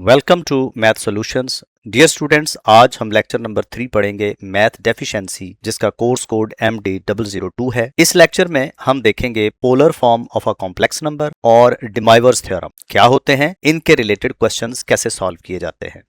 Welcome to math solutions. Dear students, आज हम lecture number 3 पढ़ेंगे मैथ डेफिशिएंसी, जिसका कोर्स कोड MD002 है। इस लेक्चर में हम देखेंगे polar form of a complex number और डिमाइवर्स थ्योरम क्या होते हैं, इनके रिलेटेड क्वेश्चंस कैसे सॉल्व किए जाते हैं।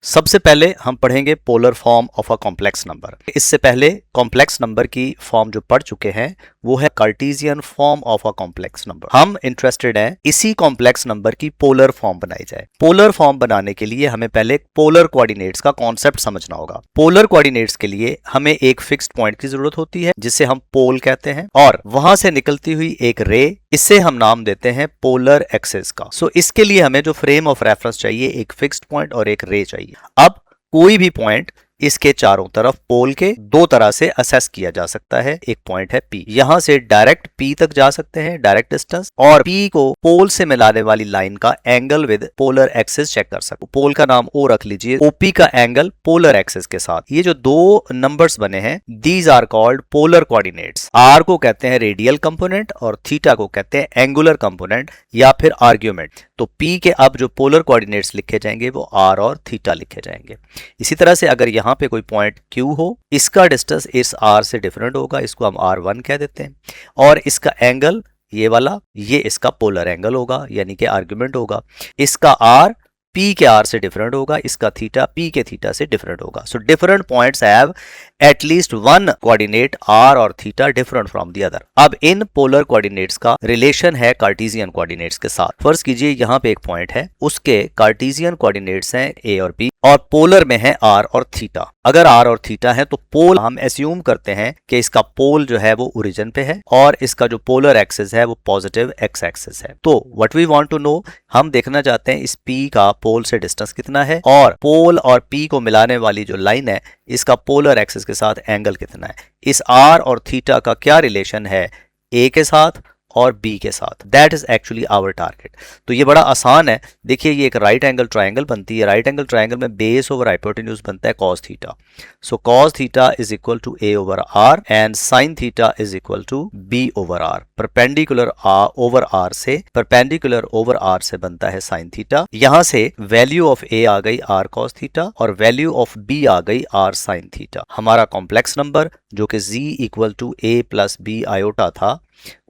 सबसे पहले हम पढ़ेंगे polar form of a complex number. इससे पहले कॉम्प्लेक्स नंबर की फॉर्म जो पढ़ चुके हैं वो है Cartesian form of a complex number. हम इंटरेस्टेड हैं इसी कॉम्प्लेक्स नंबर की पोलर फॉर्म बनाई जाए। पोलर फॉर्म बनाने के लिए हमें पहले पोलर कोऑर्डिनेट्स का कॉन्सेप्ट समझना होगा। पोलर कोऑर्डिनेट्स के लिए हमें एक फिक्स्ड पॉइंट की जरूरत होती है जिसे हम पोल कहते हैं, और वहां से निकलती हुई एक रे, इससे हम नाम देते हैं पोलर एक्सिस का। सो इसके लिए हमें जो फ्रेम ऑफ रेफरेंस चाहिए, एक फिक्स्ड पॉइंट और एक रे चाहिए। अब कोई भी पॉइंट इसके चारों तरफ पोल के दो तरह से असेस किया जा सकता है। एक पॉइंट है P, यहां से डायरेक्ट P तक जा सकते हैं, डायरेक्ट डिस्टेंस, और P को पोल से मिलाने वाली लाइन का angle with polar axis check कर सकते। पोल का नाम O रख लीजिए, OP का एंगल पोलर एक्सिस के साथ। ये जो दो नंबर्स बने हैं, these are called polar coordinates. R को कहते हैं रेडियल कंपोनेंट और थीटा को कहते हैं एंगुलर कंपोनेंट या फिर आर्ग्यूमेंट। तो P के अब जो पोलर कोऑर्डिनेट्स लिखे जाएंगे वो R और थीटा लिखे जाएंगे। इसी तरह से अगर यहाँ पे कोई पॉइंट Q हो, इसका डिस्टेंस इस R से डिफरेंट होगा, इसको हम R1 कह देते हैं, और इसका एंगल ये वाला, ये इसका पोलर एंगल होगा, यानी कि आर्गुमेंट होगा। इसका R P के R से डिफरेंट होगा, इसका थीटा P के थीटा से डिफरेंट होगा। So different points have at least one coordinate R और theta different from the other. अब इन पोलर कोऑर्डिनेट्स का रिलेशन है कार्टेशियन कोऑर्डिनेट्स के साथ। फर्ज कीजिए यहाँ पे एक पॉइंट है, उसके कार्टेशियन कोऑर्डिनेट्स हैं A और P, और पोलर में है R और थीटा। अगर R और थीटा है तो पोल, हम एस्यूम करते हैं कि इसका पोल जो है वो ओरिजिन पे है और इसका जो पोलर एक्सिस है वो पॉजिटिव एक्स एक्सिस है। तो what we want to know, हम देखना चाहते हैं इस P का पोल से डिस्टेंस कितना है, और पोल और P को मिलाने वाली जो लाइन है, इसका पोलर एक्सिस के साथ एंगल कितना है। इस R और थीटा का क्या रिलेशन है A के साथ और B के साथ। That is actually our target. तो ये बड़ा आसान है। देखिए, ये एक राइट एंगल ट्राइंगल बनती है। राइट एंगल ट्राइंगल में बेस ओवर हाइपोटेन्यूज बनता है cos theta. So cos theta is equal to A over R and sin theta is equal to B over R। Perpendicular over R से, perpendicular over R से बनता है sin theta. यहां से value of A आ गई R cos theta और value of B आ गई R sin थीटा। हमारा कॉम्प्लेक्स नंबर जो कि Z equal to A plus B iota था,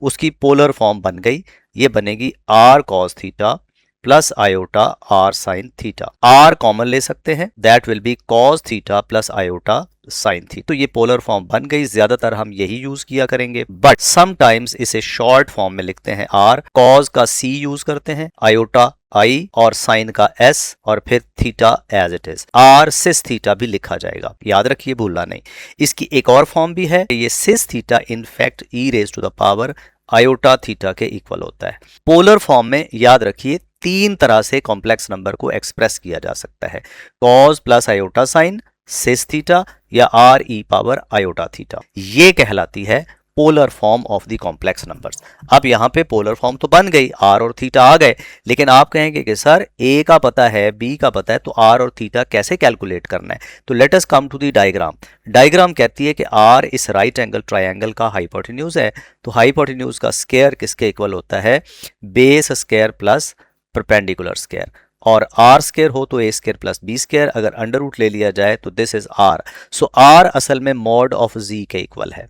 उसकी पोलर फॉर्म बन गई। ये बनेगी R cos theta plus iota R sin theta. R common ले सकते हैं, that will B cos theta plus iota sin theta. तो ये पोलर फॉर्म बन गई। ज्यादातर हम यही यूज किया करेंगे, बट समटाइम्स इसे शॉर्ट फॉर्म में लिखते हैं। R cos का C यूज करते हैं, आयोटा I और साइन का S, और फिर theta as it is. R cis theta भी लिखा जाएगा, याद रखिए, भूलना नहीं। इसकी एक और फॉर्म भी है, ये cis theta in fact e raise to the power iota theta के इक्वल होता है। पोलर फॉर्म में याद रखिए तीन तरह से कॉम्प्लेक्स नंबर को एक्सप्रेस किया जा सकता है, cos प्लस आयोटा साइन, सिस थीटा, या R e power iota theta. ये कहलाती है polar form of the complex numbers. अब यहाँ पे पोलर फॉर्म तो बन गई, R और थीटा आ गए, लेकिन आप कहेंगे कि सर A का पता है, B का पता है, तो R और थीटा कैसे कैलकुलेट करना है। तो let us come to the diagram. Diagram कहती है कि R इस राइट एंगल ट्राइंगल का हाइपोटेन्यूज है, तो हाइपोटेन्यूज का स्क्वायर किसके इक्वल होता है, base square plus perpendicular square, और R स्क्वायर हो तो A square plus B square. अगर अंडर रूट ले लिया जाए तो this is R। So R असल में मॉड ऑफ Z के इक्वल है।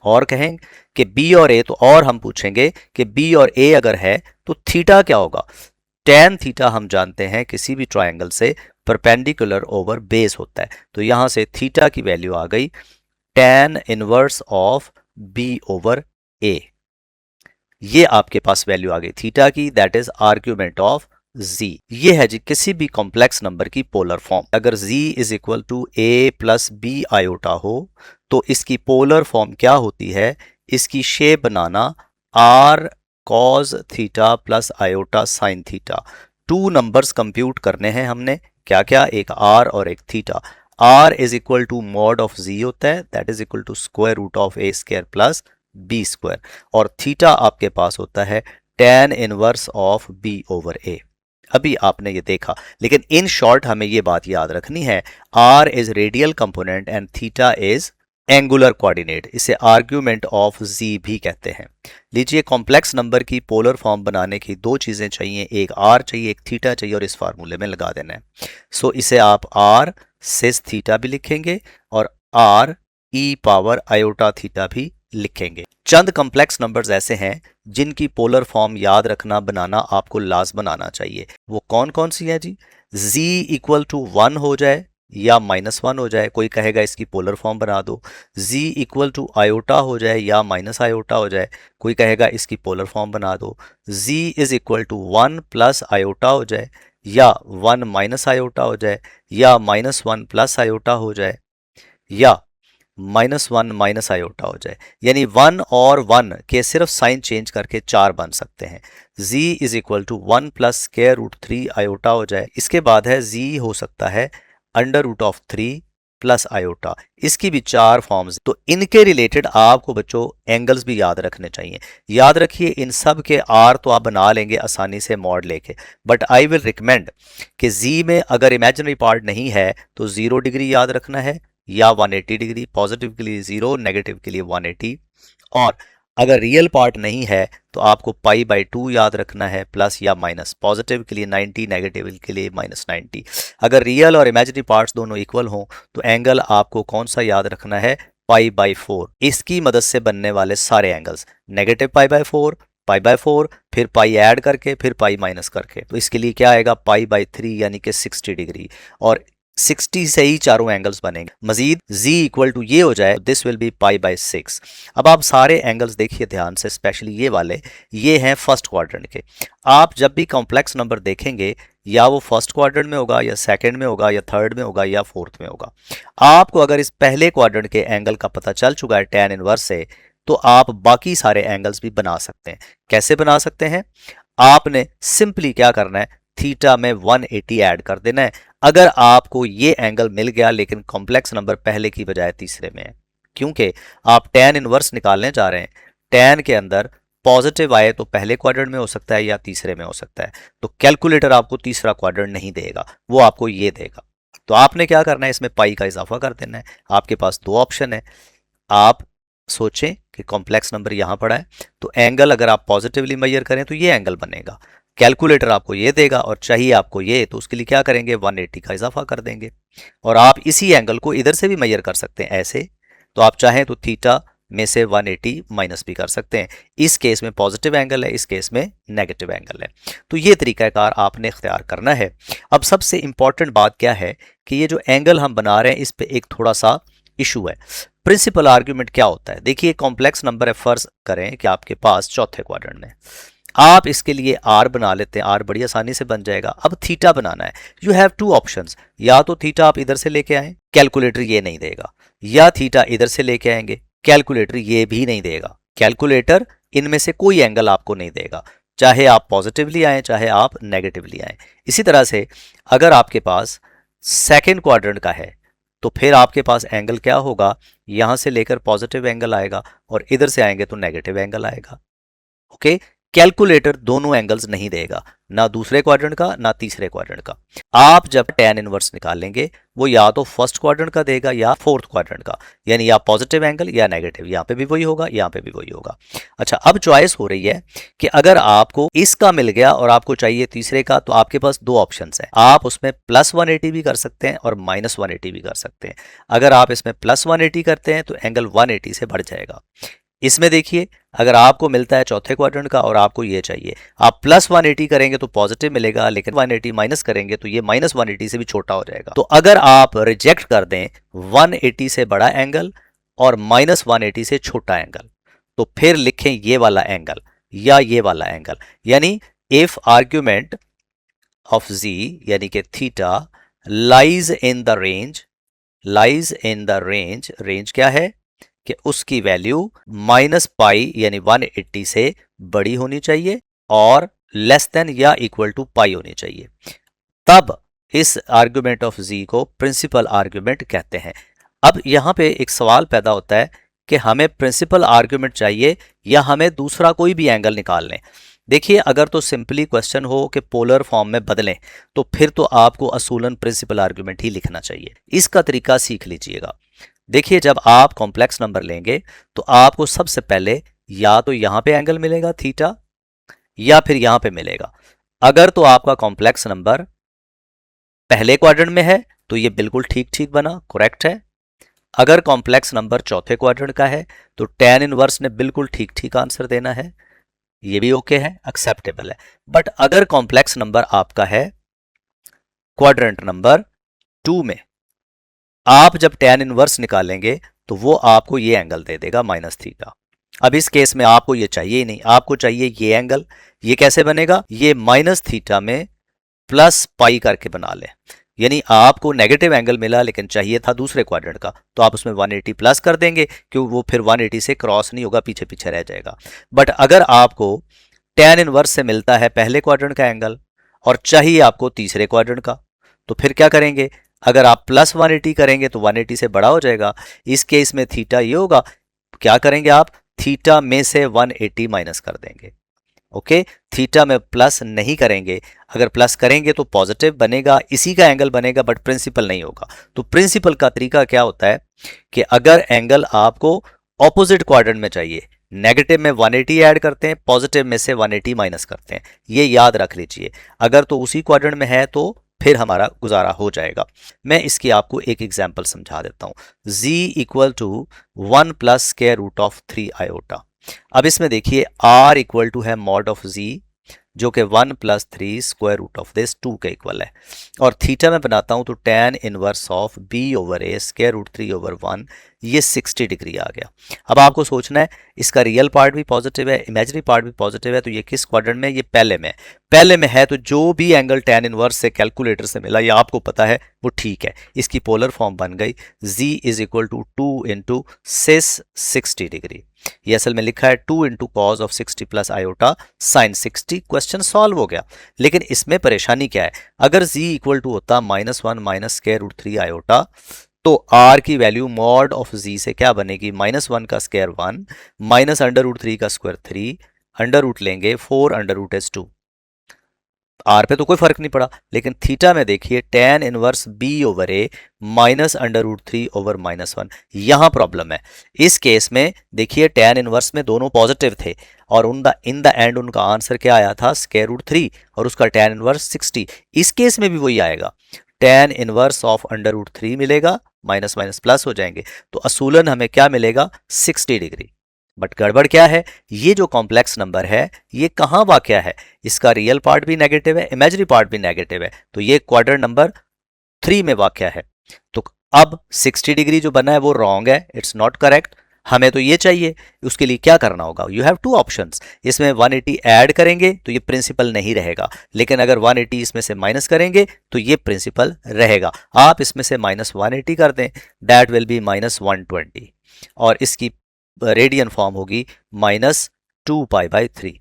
और कहें कि B और A, तो और हम पूछेंगे कि B और A अगर है तो थीटा क्या होगा। tan थीटा हम जानते हैं किसी भी ट्राइंगल से परपेंडिकुलर ओवर बेस होता है, तो यहां से थीटा की वैल्यू आ गई tan inverse of B over A। ये आपके पास वैल्यू आ गई थीटा की, that is argument of Z। ये है जी किसी भी कॉम्प्लेक्स नंबर की पोलर फॉर्म। अगर Z is equal to A plus B iota हो तो इसकी पोलर फॉर्म क्या होती है, इसकी शेप बनाना R cos theta plus iota sin theta. Two numbers compute करने हैं हमने, क्या क्या, एक R और एक theta. R is equal to mod of Z होता है, that is equal to square root of A square plus B square, और थीटा आपके पास होता है tan inverse of B over A। अभी आपने ये देखा, लेकिन इन शॉर्ट हमें ये बात याद रखनी है, R is radial component and theta is angular coordinate, इसे आर्ग्यूमेंट ऑफ जी भी कहते हैं। लीजिए, कॉम्प्लेक्स नंबर की पोलर फॉर्म बनाने की दो चीज़ें चाहिए, एक आर चाहिए, एक थीटा चाहिए, और इस फार्मूले में लगा देना है। सो इसे आप आर सिस थीटा भी लिखेंगे और R E power iota theta भी लिखेंगे। चंद कॉम्प्लेक्स नंबर्स ऐसे हैं जिनकी पोलर फॉर्म याद रखना बनाना आपको लाजमन आना चाहिए। वो कौन कौन सी है जी? z इक्वल टू 1 हो जाए या -1 हो जाए, कोई कहेगा इसकी पोलर फॉर्म बना दो। z इक्वल टू आयोटा हो जाए या माइनस आयोटा हो जाए, कोई कहेगा इसकी पोलर फॉर्म बना दो। z is equal to 1 plus iota हो जाए या 1 माइनस आयोटा हो जाए या -1 प्लस आयोटा हो जाए या -1 माइनस आयोटा हो जाए। यानी 1 और 1 के सिर्फ साइन चेंज करके 4 बन सकते हैं। z is equal to 1 plus square root 3 iota हो जाए। इसके बाद है z हो सकता है under root of 3 plus iota. इसकी भी 4 फॉर्म्स। तो इनके रिलेटेड आपको बच्चों एंगल्स भी याद रखने चाहिए। याद रखिए, इन सब के आर तो आप बना लेंगे आसानी से मॉड लेके, बट आई विल रिकमेंड कि z में अगर इमेजिनरी पार्ट नहीं है तो 0 डिग्री याद रखना है या 180 डिग्री, पॉजिटिव के लिए 0, नेगेटिव के लिए 180, और अगर रियल पार्ट नहीं है तो आपको पाई बाई 2 याद रखना है, प्लस या माइनस, पॉजिटिव के लिए 90, नेगेटिव के लिए -90। अगर रियल और इमेजिनरी पार्ट्स दोनों इक्वल हों तो एंगल आपको कौन सा याद रखना है? Pi by 4। इसकी मदद से बनने वाले सारे angles, negative pi by 4, pi by 4, फिर पाई ऐड करके, फिर पाई माइनस करके, तो इसके लिए क्या आएगा? पाई बाई 3 यानी कि 60 डिग्री, और 60 से ही चारों एंगल्स बनेंगे। मजीद z इक्वल टू ये हो जाए, this will B pi by 6। अब आप सारे एंगल्स देखिए ध्यान से, स्पेशली ये वाले, ये हैं फर्स्ट क्वाड्रेंट के। आप जब भी कॉम्प्लेक्स नंबर देखेंगे या वो फर्स्ट क्वाड्रेंट में होगा या सेकंड में होगा या थर्ड में होगा या फोर्थ में होगा। आपको अगर इस पहले क्वाड्रेंट के एंगल का पता चल चुका है tan इनवर्स से, तो आप बाकी सारे एंगल्स भी बना सकते हैं। कैसे बना सकते हैं? आपने सिंपली क्या करना है, थीटा में 180 ऐड कर देना है। अगर आपको ये एंगल मिल गया लेकिन कॉम्प्लेक्स नंबर पहले की बजाय तीसरे में है, क्योंकि आप tan इनवर्स निकालने जा रहे हैं, tan के अंदर पॉजिटिव आए तो पहले क्वाड्रेंट में हो सकता है या तीसरे में हो सकता है, तो कैलकुलेटर आपको तीसरा क्वाड्रेंट नहीं देगा, वो आपको ये देगा। तो आपने क्या करना है, इसमें पाई का इजाफा कर देना है। आपके पास दो ऑप्शन है, आप सोचें कि कॉम्प्लेक्स नंबर यहां पड़ा है तो एंगल अगर आप पॉजिटिवली मेजर करें तो ये एंगल बनेगा, कैलकुलेटर आपको ये देगा, और चाहिए आपको ये, तो उसके लिए क्या करेंगे, 180 का इजाफा कर देंगे। और आप इसी एंगल को इधर से भी मेजर कर सकते हैं ऐसे, तो आप चाहें तो थीटा में से 180 माइनस भी कर सकते हैं। इस केस में पॉजिटिव एंगल है, इस केस में नेगेटिव एंगल है। तो ये तरीकाकार आपने इख्तियार करना है। अब सबसे इंपॉर्टेंट बात क्या है कि ये जो एंगल हम बना रहे हैं इस पे एक थोड़ा सा इशू है। प्रिंसिपल आर्ग्यूमेंट क्या होता है? देखिए, कॉम्प्लेक्स नंबर है, फर्ज करें कि आपके पास चौथे क्वाड्रेंट में, आप इसके लिए आर बना लेते हैं, आर बड़ी आसानी से बन जाएगा। अब थीटा बनाना है, यू हैव टू ऑप्शंस, या तो थीटा आप इधर से लेके आए, कैलकुलेटर ये नहीं देगा, या थीटा इधर से लेके आएंगे, कैलकुलेटर ये भी नहीं देगा। कैलकुलेटर इनमें से कोई एंगल आपको नहीं देगा, चाहे आप पॉजिटिवली आए चाहे आप नेगेटिवली आए। इसी तरह से अगर आपके पास सेकेंड क्वाड्रेंट का है तो फिर आपके पास एंगल क्या होगा, यहां से लेकर पॉजिटिव एंगल आएगा और इधर से आएंगे तो नेगेटिव एंगल आएगा। ओके, कैलकुलेटर दोनों एंगल्स नहीं देगा, ना दूसरे क्वाड्रेंट का ना तीसरे क्वाड्रेंट का। आप जब tan इनवर्स निकालेंगे वो या तो फर्स्ट क्वाड्रेंट का देगा या फोर्थ क्वाड्रेंट का, यानी या पॉजिटिव एंगल या नेगेटिव, यहाँ पे भी वही होगा, यहाँ पे भी वही होगा। अच्छा, अब चॉइस हो रही है कि अगर आपको इसका मिल गया और आपको चाहिए तीसरे का, तो आपके पास दो ऑप्शंस हैं, आप उसमें +180 भी कर सकते हैं और -180 भी कर सकते हैं। अगर आप इसमें +180 करते हैं तो एंगल 180 से बढ़ जाएगा। इसमें देखिए, अगर आपको मिलता है चौथे क्वाड्रेंट का और आपको ये चाहिए, आप +180 करेंगे तो पॉजिटिव मिलेगा, लेकिन 180 माइनस करेंगे तो ये -180 से भी छोटा हो जाएगा। तो अगर आप रिजेक्ट कर दें 180 से बड़ा एंगल और -180 से छोटा एंगल, तो फिर लिखें ये वाला एंगल या ये वाला एंगल, यानी इफ आर्ग्यूमेंट ऑफ z यानी कि theta lies in the range, lies in the range, range क्या है कि उसकी वैल्यू -पाई यानी 180 से बड़ी होनी चाहिए और लेस देन या इक्वल टू पाई होनी चाहिए, तब इस आर्ग्यूमेंट ऑफ z को प्रिंसिपल आर्ग्यूमेंट कहते हैं। अब यहां पे एक सवाल पैदा होता है कि हमें प्रिंसिपल आर्ग्यूमेंट चाहिए या हमें दूसरा कोई भी एंगल निकाल लें। देखिए, अगर तो सिंपली क्वेश्चन हो कि पोलर फॉर्म में बदलें तो फिर तो आपको असूलन प्रिंसिपल आर्ग्यूमेंट ही लिखना चाहिए। इसका तरीका सीख लीजिएगा। देखिए जब आप कॉम्प्लेक्स नंबर लेंगे तो आपको सबसे पहले या तो यहां पे एंगल मिलेगा थीटा या फिर यहां पे मिलेगा। अगर तो आपका कॉम्प्लेक्स नंबर पहले क्वाड्रेंट में है तो ये बिल्कुल ठीक ठीक बना, करेक्ट है। अगर कॉम्प्लेक्स नंबर चौथे क्वाड्रेंट का है तो tan इनवर्स ने बिल्कुल ठीक ठीक आंसर देना है, ये भी ओके है, एक्सेप्टेबल है। बट अगर कॉम्प्लेक्स नंबर आपका है क्वाड्रेंट नंबर 2 में, आप जब tan इनवर्स निकालेंगे तो वो आपको ये एंगल दे देगा माइनस थीटा। अब इस केस में आपको ये चाहिए ही नहीं, आपको चाहिए ये एंगल। ये कैसे बनेगा, ये माइनस थीटा में प्लस पाई करके बना ले, यानी आपको नेगेटिव एंगल मिला लेकिन चाहिए था दूसरे क्वाड्रेंट का, तो आप उसमें 180 प्लस कर देंगे क्यों वो फिर 180 से क्रॉस नहीं होगा, पीछे पीछे रह जाएगा। बट अगर आपको tan इनवर्स से मिलता है पहले क्वाड्रेंट का एंगल और चाहिए आपको तीसरे क्वाड्रेंट का, तो फिर क्या करेंगे, अगर आप प्लस 180 करेंगे तो 180 से बड़ा हो जाएगा। इस केस में थीटा ये होगा, क्या करेंगे आप, थीटा में से 180 माइनस कर देंगे। ओके, थीटा में प्लस नहीं करेंगे, अगर प्लस करेंगे तो पॉजिटिव बनेगा, इसी का एंगल बनेगा बट प्रिंसिपल नहीं होगा। तो प्रिंसिपल का तरीका क्या होता है कि अगर एंगल आपको ऑपोजिट क्वाड्रेंट में चाहिए, नेगेटिव में 180 ऐड करते हैं, पॉजिटिव में से 180 माइनस करते हैं, ये याद रख लीजिए। अगर तो उसी क्वाड्रेंट में है तो फिर हमारा गुजारा हो जाएगा। मैं इसकी आपको एक एग्जांपल समझा देता हूं। z equal to 1 plus square root of 3 iota. अब इसमें देखिए r इक्वल टू है मॉड ऑफ z, जो कि 1 plus 3 square root of this 2 के इक्वल है, और थीटा में बनाता हूं तो tan inverse of b over a square root 3 over 1, ये 60 डिग्री आ गया। अब आपको सोचना है इसका रियल पार्ट भी पॉजिटिव है, इमेजिनरी पार्ट भी पॉजिटिव है, तो ये किस क्वाड्रेंट में, ये पहले में, पहले में है तो जो भी एंगल tan इनवर्स से कैलकुलेटर से मिला, ये आपको पता है वो ठीक है। इसकी पोलर फॉर्म बन गई z is equal to 2 into cis 60 degree. ये असल में लिखा है 2 into cos of 60 plus iota sine 60। Question solve हो गया। लेकिन इसमें परेशानी क्या है, अगर z इक्वल टू होता -1 माइनस स्क्वायर रूट 3 आयोटा, तो r की वैल्यू मॉड ऑफ z से क्या बनेगी, -1 का स्क्वायर 1 माइनस अंडर रूट 3 का स्क्वायर 3, अंडर रूट लेंगे 4 अंडर रूट एस 2। आर पे तो कोई फर्क नहीं पड़ा, लेकिन थीटा में देखिए tan inverse b over a minus under root 3 over -1, यहां प्रॉब्लम है। इस केस में देखिए tan इनवर्स में दोनों पॉजिटिव थे और इन द एंड उनका आंसर क्या आया था, स्क्वायर रूट 3 और उसका tan इनवर्स 60। इस केस में भी वही आएगा, tan inverse of under root 3 मिलेगा, माइनस माइनस प्लस हो जाएंगे, तो असूलन हमें क्या मिलेगा, 60 डिग्री। बट गड़बड़ क्या है, ये जो कॉम्प्लेक्स नंबर है ये कहां वाक़या है, इसका रियल पार्ट भी नेगेटिव है, इमेजिनरी पार्ट भी नेगेटिव है, तो ये क्वाड्रेंट नंबर 3 में वाक़या है। तो अब 60 डिग्री जो बना है वो रॉन्ग है, इट्स नॉट करेक्ट। हमें तो ये चाहिए, उसके लिए क्या करना होगा, यू हैव टू ऑप्शंस। इसमें 180 ऐड करेंगे तो ये प्रिंसिपल नहीं रहेगा, लेकिन अगर 180 इसमें से माइनस करेंगे तो ये प्रिंसिपल रहेगा। आप इसमें से -180 कर दें, दैट विल बी -120, और इसकी रेडियन फॉर्म होगी -2π/3।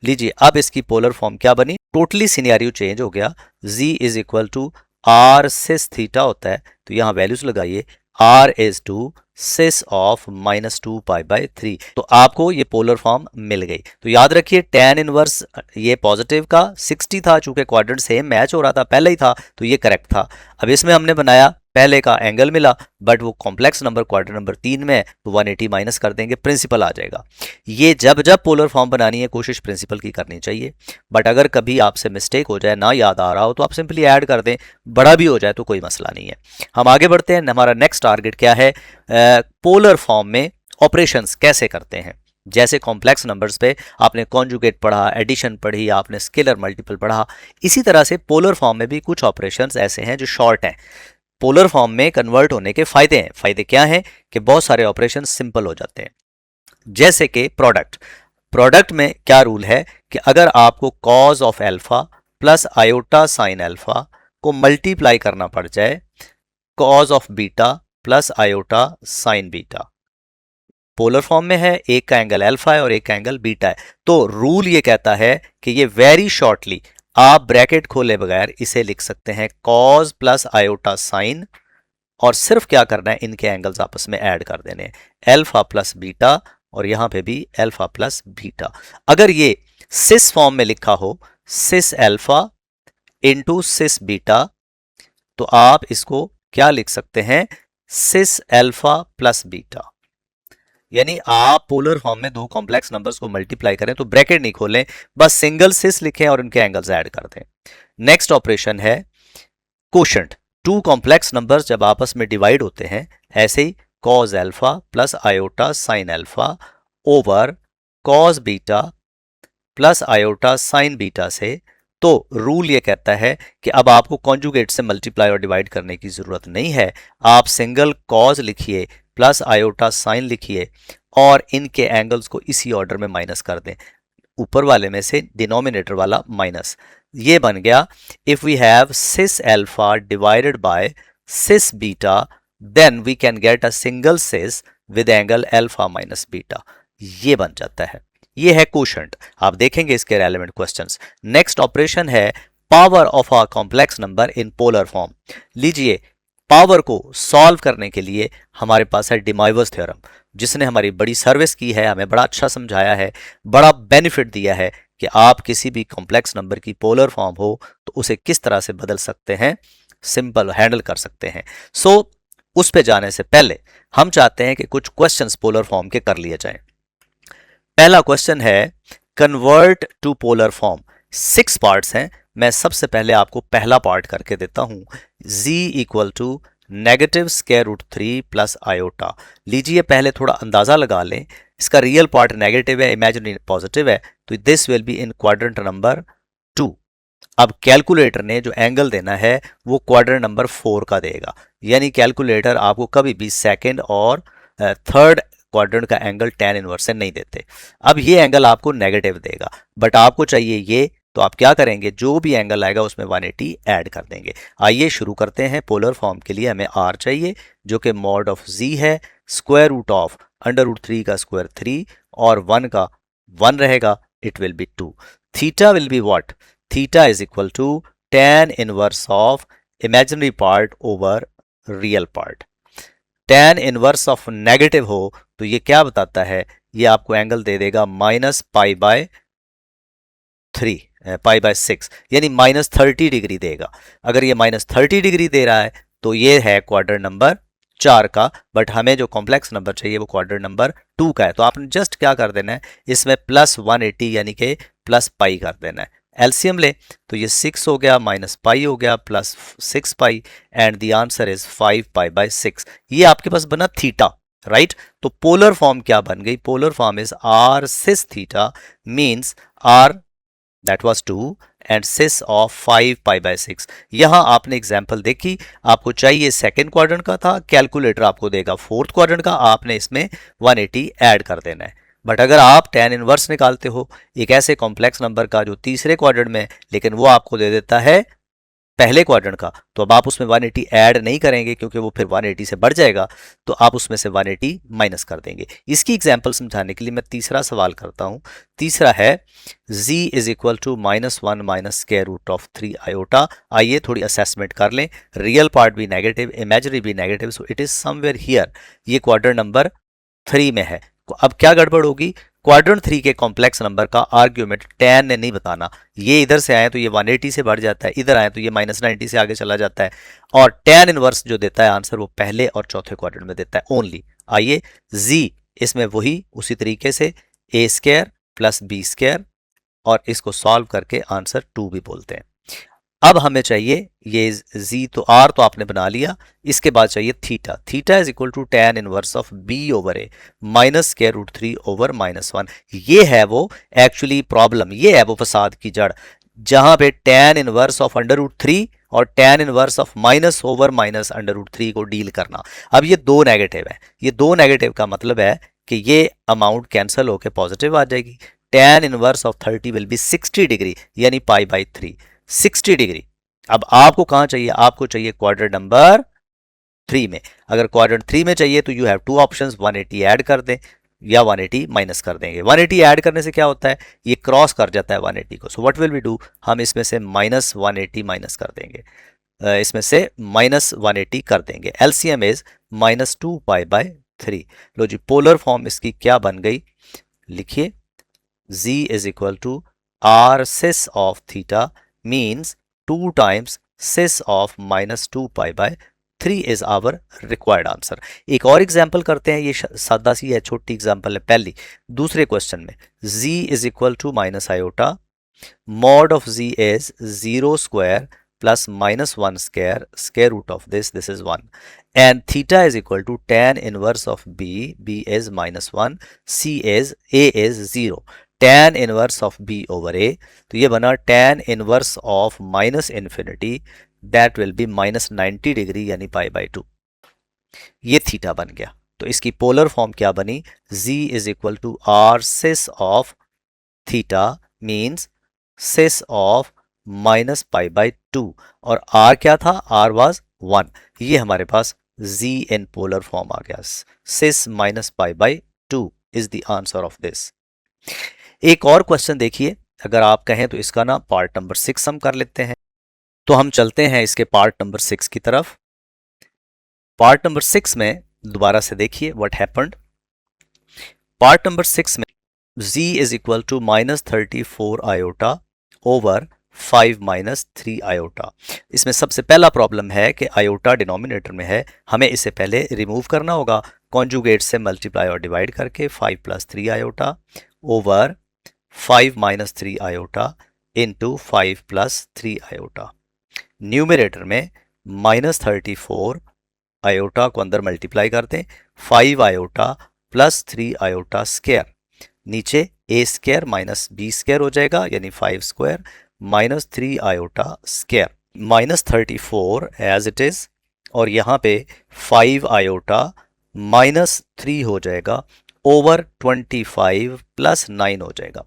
लीजिए अब इसकी पोलर फॉर्म क्या बनी, टोटली सिनेरियो चेंज हो गया। z is equal to r cis theta होता है, तो यहां वैल्यूज लगाइए, r is two cis of -2π/3, तो आपको ये पोलर फॉर्म मिल गई। तो याद रखिए tan इनवर्स ये पॉजिटिव का 60 था, चूंकि क्वाड्रेंट सेम मैच हो रहा था, पहले ही था, तो ये करेक्ट था। अब इसमें हमने बनाया, पहले का एंगल मिला, बट वो कॉम्प्लेक्स नंबर क्वाड्रेंट नंबर 3 में है, तो 180 माइनस कर देंगे, प्रिंसिपल आ जाएगा। ये जब जब पोलर फॉर्म बनानी है कोशिश प्रिंसिपल की करनी चाहिए। बट अगर कभी आपसे मिस्टेक हो जाए, ना याद आ रहा हो, तो आप सिंपली ऐड कर दें, बड़ा भी हो जाए तो कोई मसला नहीं है। हम आगे बढ़ते हैं, हमारा नेक्स्ट टारगेट क्या है, पोलर फॉर्म में ऑपरेशंस कैसे करते हैं। जैसे कॉम्प्लेक्स नंबर्स पे आपने कॉन्जुगेट पढ़ा, एडिशन पढ़ी, आपने स्केलर मल्टीपल पढ़ा, इसी तरह से पोलर फॉर्म में भी कुछ ऑपरेशंस ऐसे हैं जो शॉर्ट हैं। पोलर फॉर्म में कन्वर्ट होने के फायदे हैं। फायदे क्या हैं कि बहुत सारे ऑपरेशन सिंपल हो जाते हैं, जैसे कि प्रोडक्ट में क्या रूल है कि अगर आपको cause of alpha plus iota sine alpha को मल्टीप्लाई करना पड़ जाए cause of beta plus iota sine beta, polar form में है, एक का एंगल अल्फा है और एक का एंगल बीटा है, तो रूल ये कहता है कि ये वेरी शॉर्टली आप ब्रैकेट खोले बगैर इसे लिख सकते हैं कॉज प्लस आयोटा साइन, और सिर्फ क्या करना है, इनके एंगल्स आपस में ऐड कर देने, अल्फा प्लस बीटा, और यहां पे भी अल्फा प्लस बीटा। अगर ये सिस फॉर्म में लिखा हो, सिस अल्फा इंटू सिस बीटा, तो आप इसको क्या लिख सकते हैं, सिस अल्फा प्लस बीटा। यानी आप पोलर फॉर्म में दो कॉम्प्लेक्स नंबर्स को मल्टीप्लाई करें तो ब्रैकेट नहीं खोलें, बस सिंगल सिस लिखें और उनके एंगल्स ऐड कर दें। नेक्स्ट ऑपरेशन है कोशेंट। टू कॉम्प्लेक्स नंबर्स जब आपस में डिवाइड होते हैं, ऐसे ही cos alpha plus iota sine alpha over cos beta plus iota sine beta से, तो रूल ये कहता है कि अब आपको कॉन्जुगेट से मल्टीप्लाई और डिवाइड करने की जरूरत नहीं है। आप सिंगल कॉज लिखिए प्लस आयोटा साइन लिखिए और इनके एंगल्स को इसी ऑर्डर में माइनस कर दें, ऊपर वाले में से डिनोमिनेटर वाला माइनस। ये बन गया if we have cis alpha divided by cis beta then we can get a single cis with angle alpha minus beta. ये बन जाता है, ये है कोशेंट। आप देखेंगे इसके रेलेवेंट क्वेश्चंस। नेक्स्ट ऑपरेशन है power of a complex number in polar form. लीजिए, पावर को सॉल्व करने के लिए हमारे पास है डिमाइवर्स थ्योरम, जिसने हमारी बड़ी सर्विस की है, हमें बड़ा अच्छा समझाया है, बड़ा बेनिफिट दिया है कि आप किसी भी कॉम्प्लेक्स नंबर की पोलर फॉर्म हो तो उसे किस तरह से बदल सकते हैं, सिंपल हैंडल कर सकते हैं। सो उस पे जाने से पहले हम चाहते हैं कि कुछ क्वेश्चंस पोलर फॉर्म के कर लिए जाएं। पहला क्वेश्चन है convert to polar form. 6 parts हैं, मैं सबसे पहले आपको पहला पार्ट करके देता हूं। z equal to negative square root 3 plus iota. लीजिए पहले थोड़ा अंदाजा लगा लें, इसका रियल पार्ट नेगेटिव है, इमेजिनरी पॉजिटिव है, तो this will be in quadrant number 2। अब कैलकुलेटर ने जो एंगल देना है वो क्वाड्रेंट नंबर 4 का देगा, यानी कैलकुलेटर आपको कभी भी सेकंड और थर्ड क्वाड्रेंट का एंगल tan इनवर्स से नहीं देते। अब ये एंगल आपको नेगेटिव देगा, बट आपको चाहिए ये, तो आप क्या करेंगे, जो भी एंगल आएगा उसमें 180 ऐड कर देंगे। आइए शुरू करते हैं। पोलर फॉर्म के लिए हमें r चाहिए जो कि मॉड ऑफ z है, square root of under root 3 का स्क्वायर 3 और 1 का 1 रहेगा, it will be 2। Theta will be what, theta is equal to tan inverse of imaginary part over real part. tan inverse of negative हो तो ये क्या बताता है, ये आपको एंगल दे देगा माइनस पाई बाय 6, यानी माइनस 30 डिग्री देगा। अगर ये माइनस 30 डिग्री दे रहा है तो ये है क्वाड्रेंट नंबर 4 का, बट हमें जो कॉम्प्लेक्स नंबर चाहिए वो क्वाड्रेंट नंबर 2 का है। तो आपने जस्ट क्या कर देना है, इसमें प्लस 180 यानी कि प्लस पाई कर देना है। एलसीएम ले तो ये 6 हो गया माइनस पाई हो गया plus 6 pi and the answer is 5 pi by 6। ये आपके पास बना थीटा, राइट। तो पोलर फॉर्म क्या बन गई, polar form is r sis theta means r that was 2 and cis of 5 pi by 6। यहां आपने एग्जांपल देखी, आपको चाहिए सेकंड क्वाड्रेंट का था, कैलकुलेटर आपको देगा फोर्थ क्वाड्रेंट का, आपने इसमें 180 ऐड कर देना है। बट अगर आप tan इनवर्स निकालते हो एक ऐसे कॉम्प्लेक्स नंबर का जो तीसरे क्वाड्रेंट में, लेकिन वो आपको दे देता है पहले क्वाड्रेंट का, तो अब आप उसमें 180 ऐड नहीं करेंगे क्योंकि वो फिर 180 से बढ़ जाएगा, तो आप उसमें से 180 माइनस कर देंगे। इसकी एग्जांपल समझाने के लिए मैं तीसरा सवाल करता हूं। तीसरा है z is equal to -1 minus square root of 3 iota. आइए थोड़ी असेसमेंट कर लें, रियल पार्ट भी नेगेटिव, इमेजिनरी भी negative, so it is somewhere here, ये क्वाड्रेंट नंबर 3 में है। अब क्या गड़बड़ होगी, क्वाड्रेंट 3 के कॉम्प्लेक्स नंबर का आर्ग्यूमेंट tan ने नहीं बताना। ये इधर से आए तो ये 180 से बढ़ जाता है, इधर आए तो ये -90 से आगे चला जाता है, और tan इनवर्स जो देता है आंसर वो पहले और चौथे क्वाड्रेंट में देता है ओनली। आइए z इसमें वही उसी तरीके से a square plus b square, और इसको सॉल्व करके आंसर 2 भी बोलते हैं। अब हमें चाहिए ये z, तो r तो आपने बना लिया, इसके बाद चाहिए थीटा। Theta is equal to tan inverse of b over a minus square root 3 over -1। ये है वो एक्चुअली प्रॉब्लम, ये है वो फसाद की जड़, जहां पे tan inverse of under root 3 और tan inverse of minus over minus under root 3 को डील करना। अब ये दो नेगेटिव है, ये दो नेगेटिव का मतलब है कि ये अमाउंट कैंसिल होकर पॉजिटिव आ जाएगी। tan inverse of 30 will be 60 degree यानी पाई बाई 3, 60 डिग्री। अब आपको कहां चाहिए, आपको चाहिए क्वाड्रेंट नंबर 3 में। अगर क्वाड्रेंट 3 में चाहिए तो you have two options, 180 add कर दें या 180 माइनस कर देंगे। 180 ऐड करने से क्या होता है, ये क्रॉस कर जाता है 180 को, so what will we do, हम इसमें से -180 माइनस कर देंगे, इसमें से -180 कर देंगे। LCM is -2 pi by 3। लो जी, पोलर फॉर्म इसकी क्या बन गई, लिखिए z is equal to r sis of theta means 2 times sis of -2 pi by 3 is our required answer. एक और एग्जाम्पल करते हैं, ये सादा सी है, छोटी एग्जाम्पल है पहली। दूसरे क्वेश्चन में z is equal to minus iota, mod of z is 0 square plus minus 1 square, square root of this is 1, and theta is equal to tan inverse of b, b is minus 1, c is, a is 0, tan inverse of b over a, तो ये बना tan inverse of minus infinity, that will be minus 90 degree यानी pi by 2, ये theta बन गया। तो इसकी polar form क्या बनी, z is equal to r cis of theta means cis of minus pi by 2, और r क्या था, r was 1, ये हमारे पास z इन पोलर फॉर्म आ गया। cis minus pi by 2 is the answer of this. एक और क्वेश्चन देखिए, अगर आप कहें तो इसका ना पार्ट नंबर 6 हम कर लेते हैं। तो हम चलते हैं इसके पार्ट नंबर 6 की तरफ। पार्ट नंबर 6 में दोबारा से देखिए व्हाट हैपेंड। पार्ट नंबर 6 में z is equal to minus 34 iota over 5 minus 3 iota. इसमें सबसे पहला प्रॉब्लम है कि आयोटा डिनोमिनेटर में है, हमें इसे पहले रिमूव करना होगा कॉन्जुगेट से मल्टीप्लाई और डिवाइड करके। 5 plus 3 iota over 5 minus 3 iota into 5 plus 3 iota. Numerator में माइनस 34 आयोटा को अंदर मल्टीप्लाई करते हैं, 5 आयोटा प्लस 3 आयोटा स्क्वायर, नीचे a square minus b square हो जाएगा यानी 5 square minus 3 iota square, minus 34 as it is, और यहाँ पे 5 आयोटा माइनस 3 हो जाएगा ओवर 25 प्लस 9 हो जाएगा।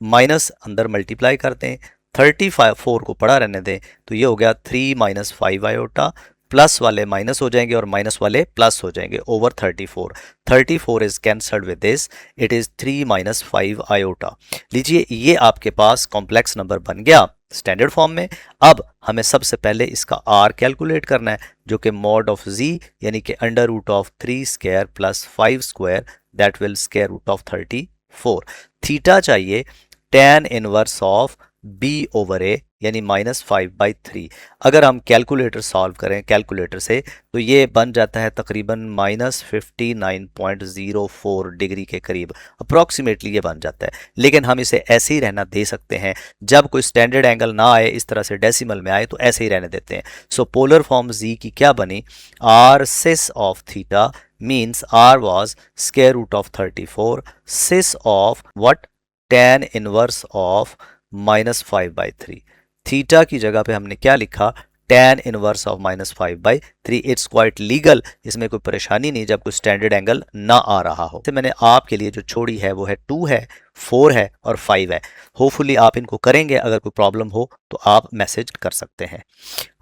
माइनस अंदर मल्टीप्लाई करते हैं, 34 को पड़ा रहने दें, तो ये हो गया 3 माइनस 5 आयोटा, प्लस वाले माइनस हो जाएंगे और माइनस वाले प्लस हो जाएंगे over 34। 34 is cancelled with this, it is 3 minus 5 iota. लीजिए ये आपके पास कॉम्प्लेक्स नंबर बन गया स्टैंडर्ड फॉर्म में। अब हमें सबसे पहले इसका r कैलकुलेट करना है, जो कि मॉड ऑफ z यानी कि under root of 3 square plus 5 square, that will square root of 34। Theta चाहिए tan inverse of b over a यानी माइनस 5/3। अगर हम कैलकुलेटर सॉल्व करें कैलकुलेटर से तो ये बन जाता है तकरीबन माइनस 59.04 डिग्री के करीब अप्रॉक्सीमेटली ये बन जाता है। लेकिन हम इसे ऐसे ही रहना दे सकते हैं, जब कोई स्टैंडर्ड एंगल ना आए इस तरह से डेसिमल में आए तो ऐसे ही रहने देते हैं। सो पोलर फॉर्म z की क्या बनी, r cis of theta means r was square root of 34 cis of what, tan inverse of minus 5/3। Theta की जगह पे हमने क्या लिखा, tan inverse of minus 5/3। It's quite legal, इसमें कोई परेशानी नहीं जब कोई स्टैंडर्ड एंगल ना आ रहा हो। तो मैंने आपके लिए जो छोड़ी है वो है 2 है, 4 है और 5 है। होपफुली आप इनको करेंगे, अगर कोई प्रॉब्लम हो तो आप मैसेज कर सकते हैं।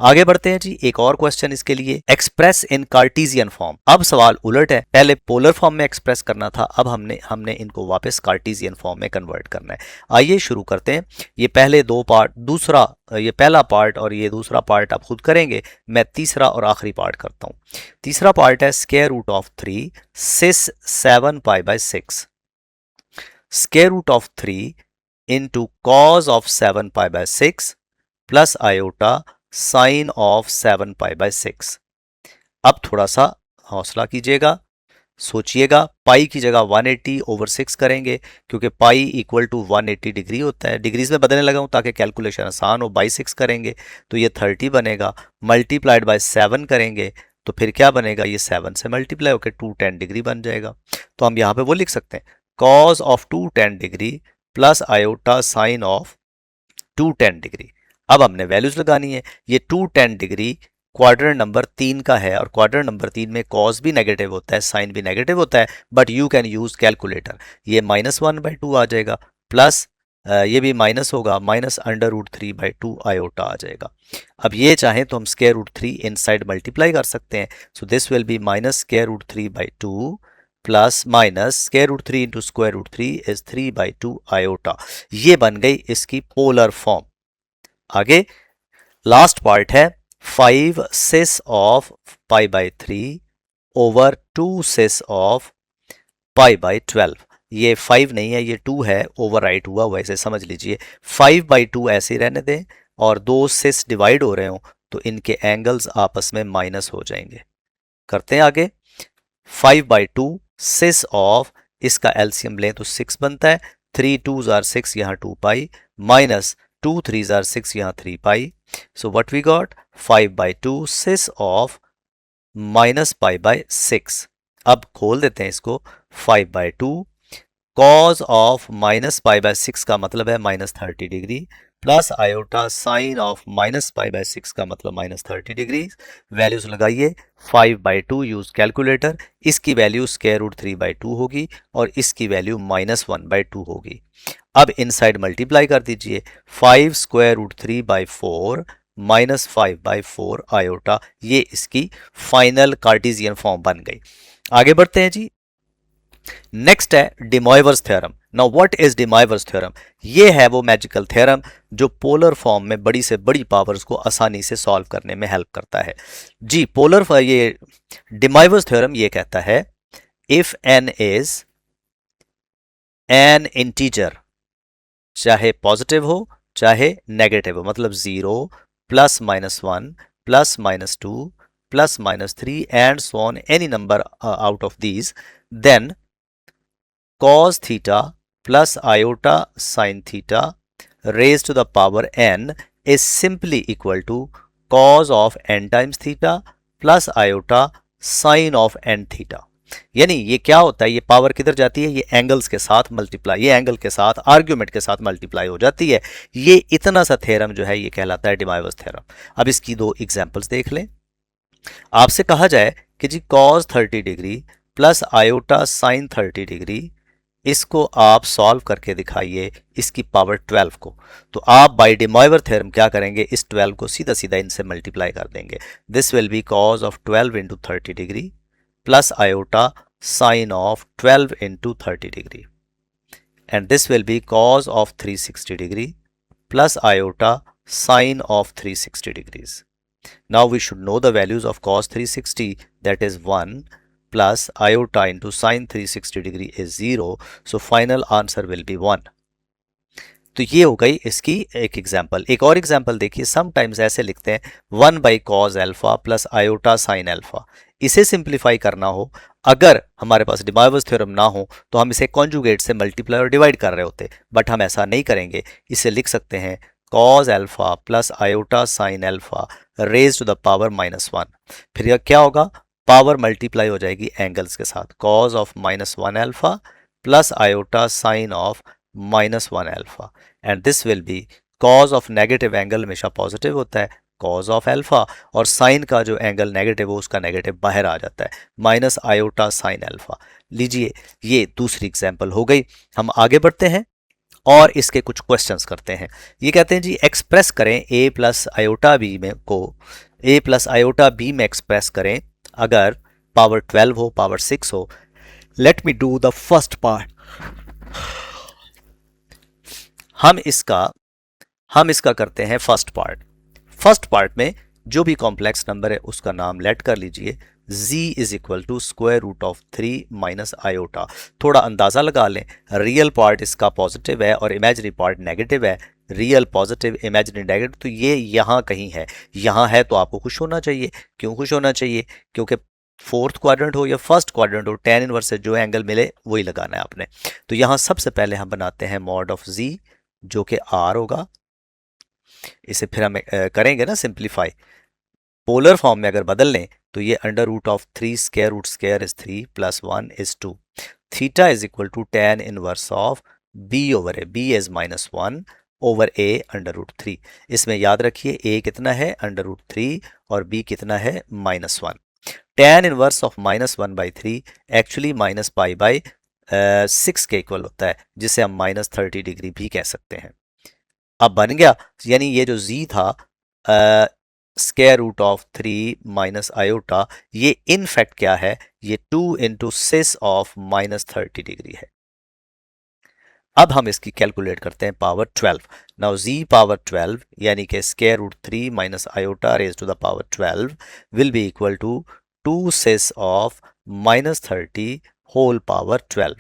आगे बढ़ते हैं जी, एक और क्वेश्चन इसके लिए, एक्सप्रेस इन कार्टेशियन फॉर्म। अब सवाल उलट है, पहले पोलर फॉर्म में एक्सप्रेस करना था, अब हमने इनको वापस कार्टेशियन फॉर्म में कन्वर्ट करना है। आइए शुरू करते हैं। ये पहले दो पार्ट, ये पहला पार्ट और ये दूसरा पार्ट आप खुद करेंगे, मैं तीसरा और आखिरी पार्ट करता हूं। तीसरा पार्ट है square root of 3 cis 7π/6, square root of 3 into cos of 7π/6 plus iota sine of 7π/6। अब थोड़ा सा हौसला कीजिएगा, सोचिएगा, पाई की जगह 180 ओवर 6 करेंगे क्योंकि पाई इक्वल टू 180 डिग्री होता है। डिग्रीज में बदलने लगा हूं ताकि कैलकुलेशन आसान हो। बाई 6 करेंगे तो ये 30 बनेगा, मल्टीप्लाइड बाय 7 करेंगे तो फिर क्या बनेगा, ये 7 से मल्टीप्लाई होकर 210 डिग्री बन जाएगा। तो हम यहाँ पे वो लिख सकते हैं, cause of 210 degree plus iota sine of 210 degree. अब हमने वैल्यूज लगानी है। ये 210 डिग्री क्वाड्रेंट नंबर 3 का है और क्वाड्रेंट नंबर 3 में कॉस भी नेगेटिव होता है, साइन भी नेगेटिव होता है, but you can use calculator. ये -1/2 आ जाएगा, प्लस ये भी माइनस होगा, माइनस √3/2 आयोटा आ जाएगा। अब ये चाहें तो हम स्क्वायर रूट 3 इनसाइड मल्टीप्लाई कर सकते हैं। So this will be minus square root 3/2 plus minus square root 3 into square root 3 is 3/2 iota. ये बन गई इसकी पोलर फॉर्म। आगे लास्ट पार्ट है 5 cis of π/3 over 2 cis of π/12। ये 5 नहीं है, ये 2 है, ओवरराइट हुआ हुआ, इसे समझ लीजिए। 5/2 ऐसे ही रहने दें और 2 cis डिवाइड हो रहे हो तो इनके एंगल्स आपस में माइनस हो जाएंगे। करते हैं आगे। 5/2 सिस ऑफ, इसका एलसीएम लें तो 6 बनता है, 3 2s are 6 यहाँ 2 पाई माइनस 2 3s are 6 यहाँ 3 पाई। So what we got 5/2 cis of minus pi by 6। अब खोल देते हैं इसको। 5/2 cos of minus pi by 6 का मतलब है minus 30 degree, plus iota sine of minus pi by 6 का मतलब माइनस 30 डिग्री। वैल्यूज लगाइए। 5/2 यूज कैलकुलेटर, इसकी वैल्यू स्क्वायर रूट 3/2 होगी और इसकी वैल्यू -1/2 होगी। अब इनसाइड मल्टीप्लाई कर दीजिए। 5 स्क्वायर रूट 3/4 -5/4 आयोटा, ये इसकी फाइनल कार्टेशियन फॉर्म बन गई। आगे बढ़ते हैं जी। नेक्स्ट है De Moivre's theorem. Now what is De Moivre's theorem? ये है वो मैजिकल थ्योरम जो पोलर फॉर्म में बड़ी से बड़ी पावर्स को आसानी से सॉल्व करने में हेल्प करता है जी। ये डिमॉइवर्स थ्योरम ये कहता है if n is an integer, चाहे पॉजिटिव हो चाहे नेगेटिव हो, मतलब 0 +-1 +-2 +-3 and so on any number out of these, then cos theta plus iota sin theta raised to the power n is simply equal to cos of n times theta plus iota sin of n theta। यानी ये क्या होता है, ये power किधर जाती है, ये एंगल्स के साथ मल्टीप्लाई, ये एंगल के साथ आर्ग्यूमेंट के साथ मल्टीप्लाई हो जाती है। ये इतना सा थ्योरम जो है ये कहलाता है डिमॉइवर्स थ्योरम। अब इसकी दो एग्जांपल्स देख लें। आपसे कहा जाए कि जी cos 30 degree plus iota sign 30 degree, इसको आप सॉल्व करके दिखाइए इसकी पावर 12 को, तो आप बाय डिमॉइवर थ्योरम क्या करेंगे, इस 12 को सीधा सीधा इनसे मल्टीप्लाई कर देंगे। This will be cos of 12 into 30 degree plus iota sine of 12 into 30 degree, and this will be cos of 360 degree plus iota sine of 360 degrees. Now we should know the values of cos 360, that is 1 plus iota into sin 360 degree is 0, so final answer will be 1। तो ये हो गई इसकी एक example. एक और example देखिए, sometimes ऐसे लिखते हैं 1/cos alpha plus iota sine alpha. इसे सिंप्लीफाई करना हो, अगर हमारे पास डिमॉइवर्स थ्योरम ना हो तो हम इसे कॉन्जुगेट से मल्टीप्लाई और डिवाइड कर रहे होते, बट हम ऐसा नहीं करेंगे। इसे लिख सकते हैं cos alpha plus iota sine alpha raise to the power -1। फिर यह क्या होगा, पावर मल्टीप्लाई हो जाएगी एंगल्स के साथ, cos of -1 alpha plus iota sine of -1 alpha, and this will B cos of negative angle हमेशा पॉजिटिव होता है, cos ऑफ अल्फा, और साइन का जो एंगल नेगेटिव हो उसका नेगेटिव बाहर आ जाता है, माइनस आयोटा साइन अल्फा। लीजिए ये दूसरी एग्जाम्पल हो गई। हम आगे बढ़ते हैं और इसके कुछ क्वेश्चंस करते हैं। ये कहते हैं जी एक्सप्रेस करें a प्लस आयोटा बी में को a प्लस आयोटा बी में एक्सप्रेस करें अगर पावर 12 हो, पावर 6 हो। Let me do the first part. हम इसका करते हैं फर्स्ट पार्ट। फर्स्ट पार्ट में जो भी कॉम्प्लेक्स नंबर है उसका नाम लेट कर लीजिए, z is equal to square root of 3 minus iota. थोड़ा अंदाजा लगा लें, रियल पार्ट इसका पॉजिटिव है और इमेजिनरी पार्ट नेगेटिव है। रियल पॉजिटिव, इमेजिनरी नेगेटिव, तो ये यहाँ कहीं है। यहाँ है तो आपको खुश होना चाहिए। क्यों खुश होना चाहिए? क्योंकि फोर्थ क्वाड्रेंट हो या फर्स्ट क्वाड्रेंट हो, tan इनवर्स से जो एंगल मिले वही लगाना है आपने। तो यहाँ सबसे पहले हम बनाते हैं मॉड ऑफ z जो कि r होगा। इसे फिर हम करेंगे ना सिंप्लीफाई। पोलर फॉर्म में अगर बदल लें तो ये under root of 3 square root square is 3 plus 1 is 2। Theta is equal to tan inverse of b over a, b is -1 over a under root 3। इसमें याद रखिए a कितना है अंडर रूट 3 और b कितना है -1। tan इनवर्स ऑफ -1/3 एक्चुअली -π/6 के इक्वल होता है, जिसे हम -30 डिग्री भी कह सकते हैं। अब बन गया, यानी ये जो z था square root of 3 minus iota, ये इन फैक्ट क्या है, ये 2 इंटू सिस ऑफ -30 डिग्री है। अब हम इसकी कैलकुलेट करते हैं पावर 12। नाउ z पावर 12 यानी कि square root 3 minus iota raise to the power 12 will be equal to 2 cis of -30 whole power 12।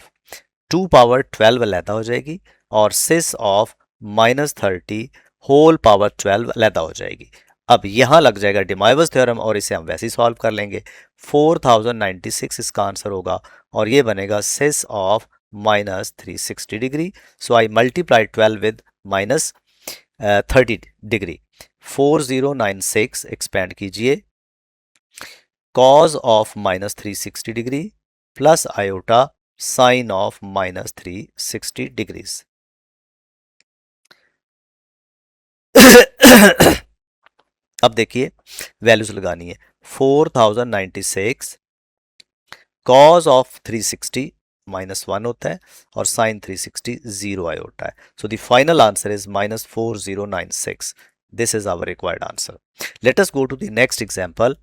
2 power 12 अलहदा हो जाएगी और सिस ऑफ -30 होल पावर 12 अलहदा हो जाएगी। अब यहां लग जाएगा डिमाइवर्स थ्योरम और इसे हम वैसे ही सॉल्व कर लेंगे। 4096 इसका आंसर होगा और ये बनेगा cis of -360 degree. So I multiply 12 with -30 degree. 4096 expand कीजिए, cos of -360 degree plus iota sine of -360 degrees. अब देखिए वैल्यूज लगानी है। 4096 कॉज ऑफ 360 -1 होता है और साइन 360 0 आयोटा है। So the final answer is -4096। This is our required answer. Let us go to the next example.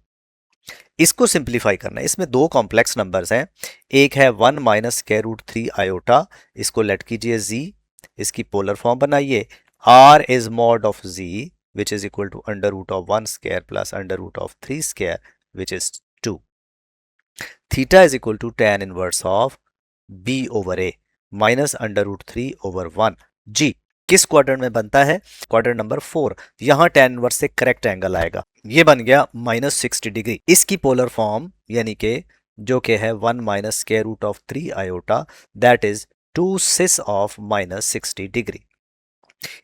इसको सिंप्लीफाई करना है। इसमें दो कॉम्प्लेक्स नंबर्स हैं। एक है 1 -√3 आयोटा, इसको लेट कीजिए z, इसकी पोलर फॉर्म बनाइए। r is mod of z which is equal to under root of 1 square plus under root of 3 square which is 2. Theta is equal to tan inverse of b over a minus under root 3 over 1 g किस quadrant में बनता है? Quadrant number 4। यहां tan inverse से correct angle आएगा, ये बन गया -60 डिग्री। इसकी पोलर फॉर्म यानी कि जो कि है 1 minus square root of 3 iota that is 2 cis of -60 degree.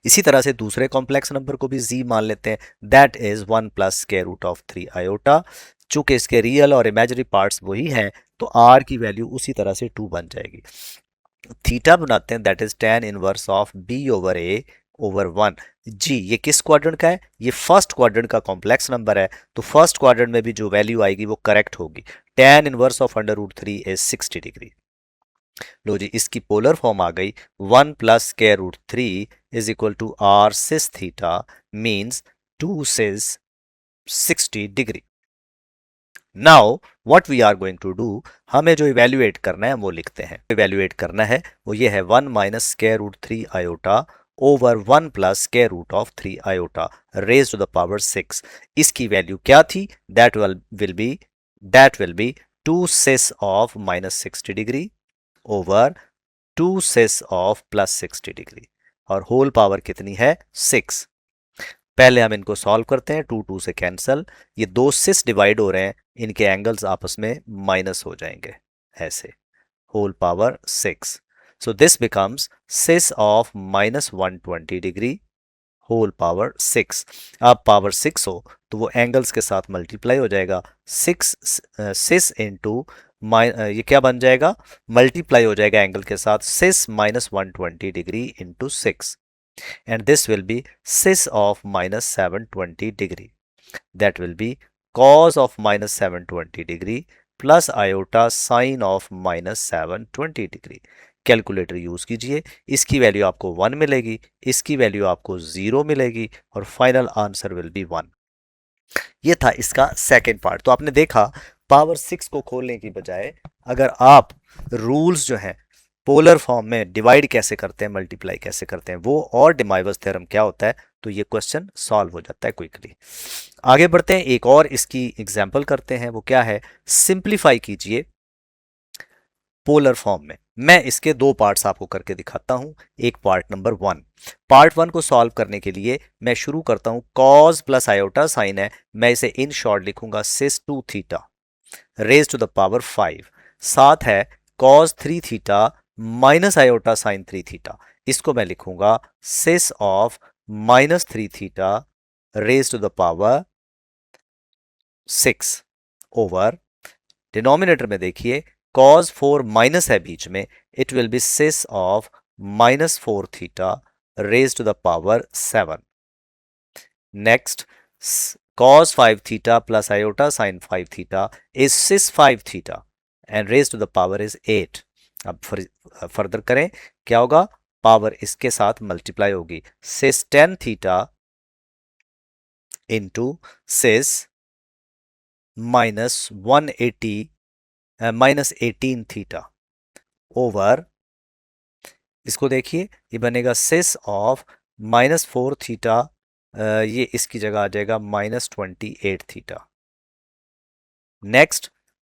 इसी तरह से दूसरे कॉम्प्लेक्स नंबर को भी z मान लेते हैं, that is 1 plus square root of 3 iota. चूंकि इसके रियल और इमेजिनरी पार्ट्स वही हैं तो r की वैल्यू उसी तरह से 2 बन जाएगी। थीटा बनाते हैं, that is tan inverse of b over a over 1 g। ये किस क्वाड्रेंट का है? ये फर्स्ट क्वाड्रेंट का कॉम्प्लेक्स नंबर है, तो फर्स्ट क्वाड्रेंट में भी जो वैल्यू आएगी वो करेक्ट होगी। tan inverse of under root 3 is 60 degree. लो जी, इसकी पोलर फॉर्म आ गई 1 plus square root 3 is equal to r cis theta means 2 cis 60 degree. Now what we are going to do, हमें जो इवेल्युएट करना है वो लिखते हैं। इवेल्युएट करना है वो ये है 1 minus square root 3 iota over 1 plus square root of 3 iota raise to the power 6। इसकी वैल्यू क्या थी? That will be 2 cis of -60 degree over 2 cis of +60 degree और होल पावर कितनी है? 6। पहले हम इनको सॉल्व करते हैं, 2 2 से कैंसल, ये दो सिस डिवाइड हो रहे हैं, इनके एंगल्स आपस में माइनस हो जाएंगे ऐसे, whole power 6। So this becomes cis of -120 degree whole power 6। अब पावर 6 हो तो वो एंगल्स के साथ मल्टीप्लाई हो जाएगा, 6 सिस इंटू ये क्या बन जाएगा? मल्टीप्लाई हो जाएगा एंगल के साथ, सिस -120 degree into 6 and this will be sis of -720 degree. That will be cos of -720 degree plus iota sin of -720 degree. Calculator use कीजिए, इसकी वैल्यू आपको 1 मिलेगी, इसकी वैल्यू आपको 0 मिलेगी और फाइनल आंसर विल बी 1। ये था इसका सेकेंड पार्ट। तो आपने देखा पावर 6 को खोलने की बजाय अगर आप रूल्स जो हैं पोलर फॉर्म में डिवाइड कैसे करते हैं, मल्टीप्लाई कैसे करते हैं वो, और डिमाइवर्स थ्योरम क्या होता है, तो ये क्वेश्चन सॉल्व हो जाता है क्विकली। आगे बढ़ते हैं, एक और इसकी एग्जांपल करते हैं। वो क्या है? सिंप्लीफाई कीजिए पोलर फॉर्म में। मैं इसके दो पार्ट्स आपको करके दिखाता हूं। एक पार्ट नंबर 1। पार्ट 1 को सॉल्व करने के लिए मैं शुरू करता हूं, कॉज प्लस आयोटा साइन है, मैं इसे इन शॉर्ट लिखूंगा cis 2 theta raise to the power 5। साथ है cos 3 theta minus iota sine 3 theta, इसको मैं लिखूंगा cis of -3 theta raise to the power 6 over denominator में देखिए cos 4 माइनस है बीच में, it will be cis of -4 theta raise to the power 7। Next cos 5 theta plus iota sine 5 theta is cis 5 theta and raise to the power is 8। अब further करें, क्या होगा? Power इसके साथ मल्टीप्लाई होगी, सिस 10 थीटा इंटू सिस -18 theta over, इसको देखिए ये बनेगा सिस ऑफ -4 थीटा, ये इसकी जगह आ जाएगा -28 theta. Next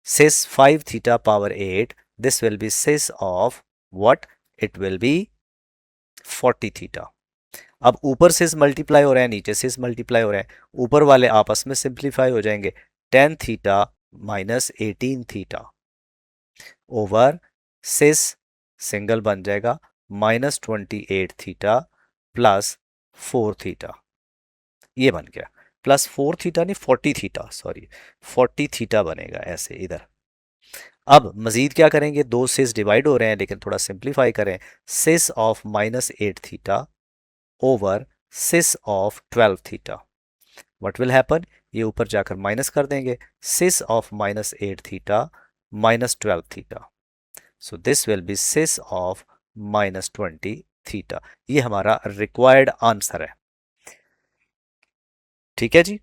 cis 5 theta power 8, this will be sis of what? It will be 40 theta. अब ऊपर से मल्टीप्लाई हो रहे हैं, नीचे से मल्टीप्लाई हो रहे हैं, ऊपर वाले आपस में सिंप्लीफाई हो जाएंगे। Ten theta minus 18 theta over cis single बन जाएगा माइनस 28 थीटा प्लस 4 थीटा, ये बन गया। प्लस 4 थीटा नहीं 40 थीटा, सॉरी 40 थीटा बनेगा ऐसे इधर। अब मजीद क्या करेंगे, दो सिस डिवाइड हो रहे हैं लेकिन थोड़ा सिंप्लीफाई करें। Cis of minus 8 theta over cis of 12 theta, what will happen, ये ऊपर जाकर माइनस कर देंगे। Cis of minus 8 theta minus 12 theta, so this will be cis of minus 20 theta. ये हमारा रिक्वायर्ड आंसर है। ठीक है जी।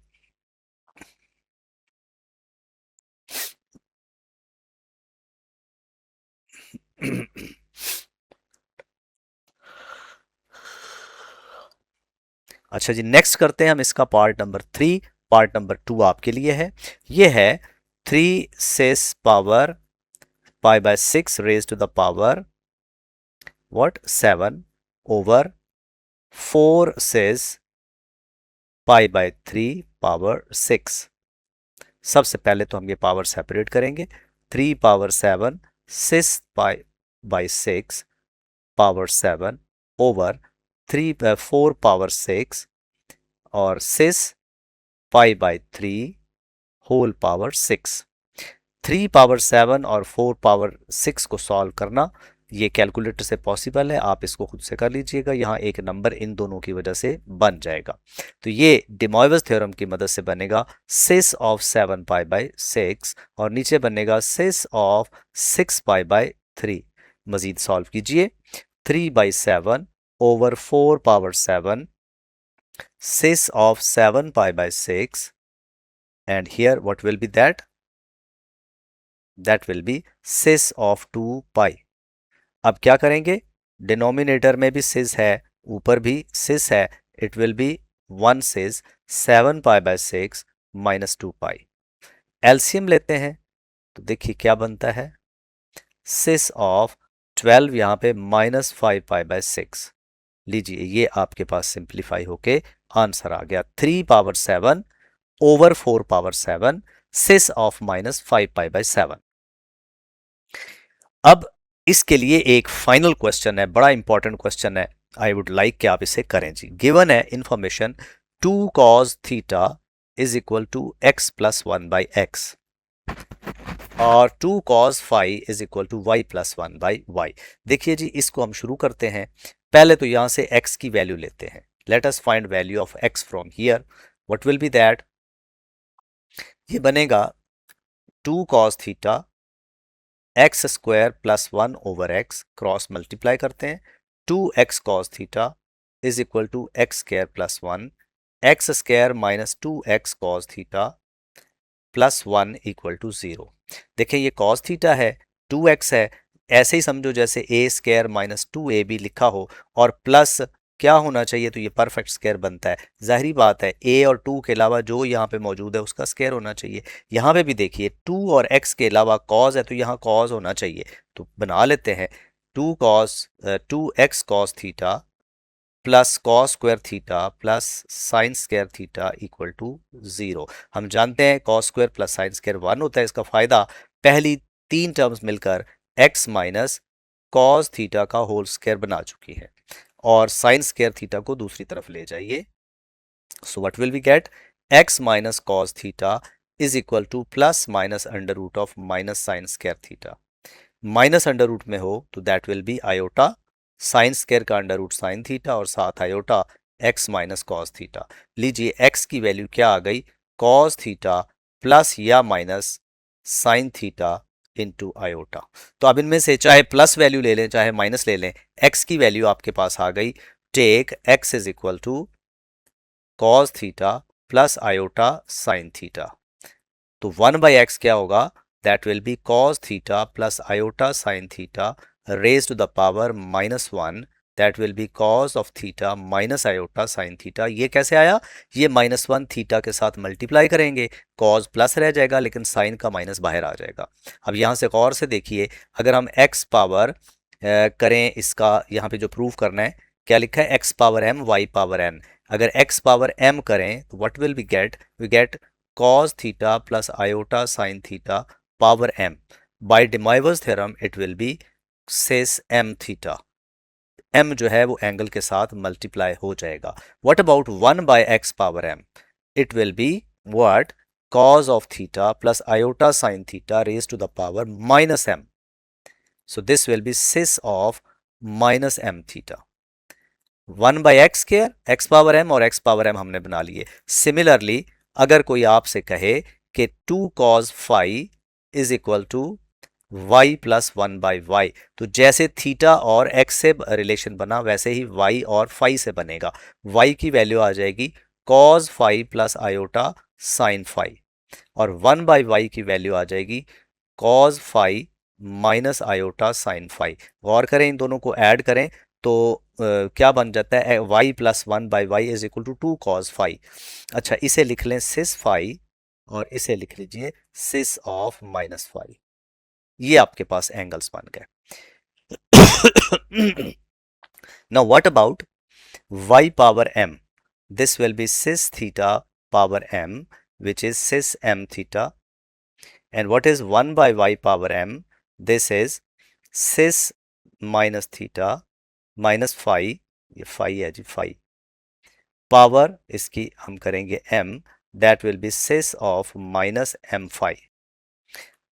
अच्छा जी, नेक्स्ट करते हैं हम इसका पार्ट नंबर 3। पार्ट नंबर 2 आपके लिए है। ये है 3 cis power pi by 6 raise to the power what 7 over 4 cis pi by 3 power 6। सबसे पहले तो हम ये पावर सेपरेट करेंगे। 3 power 7 cis pi by 6 power 7 over 4 power 6 और cis pi by 3 whole power 6। 3 power 7 और 4 पावर 6 को सॉल्व करना ये कैलकुलेटर से पॉसिबल है, आप इसको खुद से कर लीजिएगा। यहाँ एक नंबर इन दोनों की वजह से बन जाएगा। तो ये डे मॉइवस थ्योरम की मदद से बनेगा सिस ऑफ 7 पाई बाई 6 और नीचे बनेगा सिस ऑफ 6 पाई बाई 3। मजीद सॉल्व कीजिए। 3 by 7 over 4 power 7 sis of 7 pi by 6, and here what will be that? That will be sis of 2 pi. अब क्या करेंगे, डिनोमिनेटर में भी sis है, ऊपर भी sis है, it will be 1 sis 7 pi by 6 minus 2 pi. LCM लेते हैं तो देखिए क्या बनता है, sis of 12 यहाँ पे minus 5 pi by 6। लीजिए ये आपके पास सिंप्लीफाई होके आंसर आ गया 3 power 7 over 4 power 7 cis of minus 5 pi by 7। अब इसके लिए एक फाइनल क्वेश्चन है, बड़ा इंपॉर्टेंट क्वेश्चन है, आई वुड लाइक कि आप इसे करें जी। गिवन है information 2 cos theta is equal to x plus 1 by x और 2 cos phi is equal to y plus 1 by y. देखिए जी इसको हम शुरू करते हैं। पहले तो यहां से x की वैल्यू लेते हैं। Let us find value of x from here. What will be that, ये बनेगा 2 cos theta x square plus 1 over x, cross multiply करते हैं। 2x cos theta is equal to x square plus 1 x square minus 2x cos theta plus 1 equal to 0। देखिए ये cos theta है, 2x है, ऐसे ही समझो जैसे a स्क्वायर माइनस 2ab लिखा हो और प्लस क्या होना चाहिए, तो ये परफेक्ट स्क्वायर बनता है। जाहिरी बात है a और 2 के अलावा जो यहाँ पे मौजूद है उसका स्क्वायर होना चाहिए। यहाँ पे भी देखिए 2 और x के अलावा cos है तो यहाँ cos होना चाहिए। तो बना लेते हैं 2x cos theta plus cos square theta plus sine square theta equal to 0। हम जानते हैं cos square plus sine square 1 होता है। इसका फायदा पहली 3 टर्म्स मिलकर x माइनस कॉस थीटा का होल स्क्वायर बना चुकी है और साइन स्क्वायर थीटा को दूसरी तरफ ले जाइए। So what will we get, x minus cos theta is equal to plus minus under root of minus sine square theta. Minus under root में हो तो that will be iota sine square का under root sine theta और साथ iota x minus cos theta. लीजिए x की value क्या आ गई, कॉस थीटा प्लस या minus sine theta into iota. तो अब इनमें से चाहे प्लस वैल्यू ले लें चाहे माइनस ले लें, x की वैल्यू आपके पास आ गई। Take x is equal to cos theta plus iota sine theta. तो 1/x क्या होगा, that will be cos theta plus iota sine theta raised to the power -1, that will be cos of theta minus iota sin theta। ये कैसे आया, ये -1 theta के साथ multiply करेंगे, cos प्लस रह जाएगा लेकिन साइन का माइनस बाहर आ जाएगा। अब यहाँ से गौर से देखिए, अगर हम x पावर करें इसका यहाँ पे जो प्रूव करना है क्या लिखा है, x power m y power n। अगर x पावर m करें तो what will we get cos theta plus iota sine theta power m। By de Moivre's theorem it will be cis m theta. m जो है वो angle के साथ multiply हो जाएगा। What about 1 by x power m, it will be what, cos of theta plus iota sin theta raised to the power minus m. So this will be cis of minus m theta। 1 by x square, x power m और x power m हमने बना लिए। Similarly अगर कोई आपसे कहे कि 2 cos phi is equal to y plus 1 by y, तो जैसे थीटा और x से रिलेशन बना वैसे ही y और phi से बनेगा। y की वैल्यू आ जाएगी cos phi plus iota sign phi, और 1 बाई वाई की वैल्यू आ जाएगी cos phi minus iota sign phi। गौर करें, इन दोनों को ऐड करें तो क्या बन जाता है, y plus 1 by y is equal to 2 cos phi। अच्छा, इसे लिख लें सिस phi और इसे लिख लीजिए सिस ऑफ माइनस phi। ये आपके पास एंगल्स बन गए। Now what about y power m, this will be cis theta power m which is cis m theta, and what is 1 by y power m, this is cis minus theta minus phi, ये phi है जी, phi power इसकी हम करेंगे m, that will be cis of minus m phi।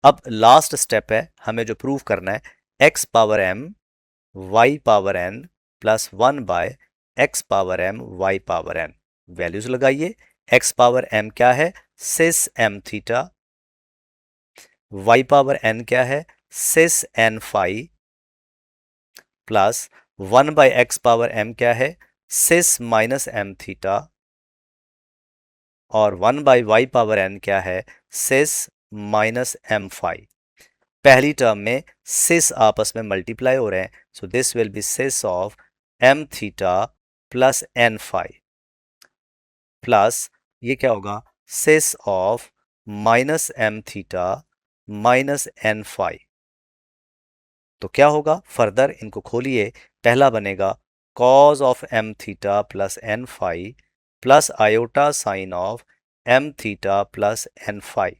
अब last step है, हमें जो prove करना है, x power m y power n plus 1 by x power m y power n। Values लगाइए, x पावर m क्या है, cis m theta, y power n क्या है, cis n phi, plus 1 by x power m क्या है, cis minus m theta, और 1 by y power n क्या है, सिस माइनस m phi। पहली टर्म में सिस आपस में मल्टीप्लाई हो रहे हैं, so this will be cis of m theta plus n phi, plus ये क्या होगा, cis of minus m theta minus n phi। तो क्या होगा, फर्दर इनको खोलिए, पहला बनेगा cos of m theta plus n phi plus iota sine of m theta plus n phi।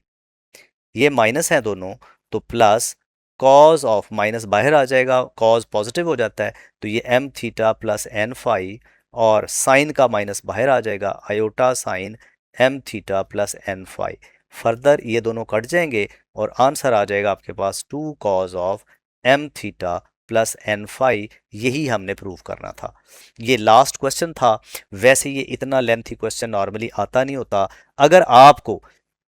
ये माइनस है दोनों, तो प्लस cos ऑफ, माइनस बाहर आ जाएगा, cos पॉजिटिव हो जाता है, तो ये m theta plus n phi, और साइन का माइनस बाहर आ जाएगा, iota sine m theta plus n phi। Further ये दोनों कट जाएंगे और आंसर आ जाएगा आपके पास 2 cos of m theta plus n phi। यही हमने प्रूव करना था। ये लास्ट क्वेश्चन था। वैसे ये इतना लेंथी क्वेश्चन नॉर्मली आता नहीं होता। अगर आपको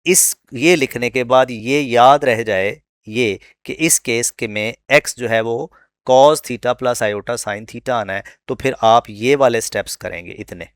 ये लिखने के बाद ये याद रह जाए ये कि इस केस के में x जो है वो cos theta plus iota sine theta आना है, तो फिर आप ये वाले स्टेप्स करेंगे इतने।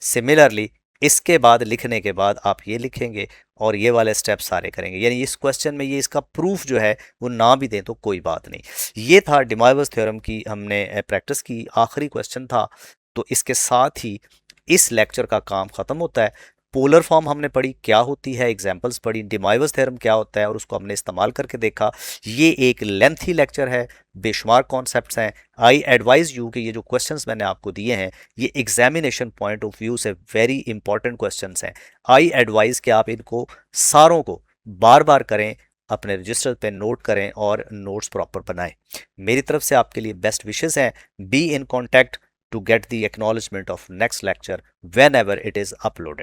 सिमिलरली इसके बाद लिखने के बाद आप ये लिखेंगे और ये वाले स्टेप सारे करेंगे, यानी इस क्वेश्चन में ये इसका प्रूफ जो है वो ना भी दें तो कोई बात नहीं। ये था डिमाइवर्स थ्योरम की हमने प्रैक्टिस की, आखिरी क्वेश्चन था। तो इसके साथ ही इस लेक्चर का काम ख़त्म होता है। पोलर फॉर्म हमने पढ़ी क्या होती है, एग्जांपल्स पढ़ी, डिमाइवर्स थ्योरम क्या होता है और उसको हमने इस्तेमाल करके देखा। ये एक लेंथी लेक्चर है, बेशुमार कॉन्सेप्ट्स हैं। आई एडवाइज यू कि ये जो क्वेश्चंस मैंने आपको दिए हैं ये एग्जामिनेशन पॉइंट ऑफ व्यू से वेरी इंपॉर्टेंट क्वेश्चंस हैं। आई एडवाइज कि आप इनको सारों को बार बार करें, अपने रजिस्टर पे नोट करें और नोट्स प्रॉपर बनाएं। मेरी तरफ से आपके लिए बेस्ट विशेस हैं। Be in contact to get the acknowledgement of next lecture whenever it is uploaded.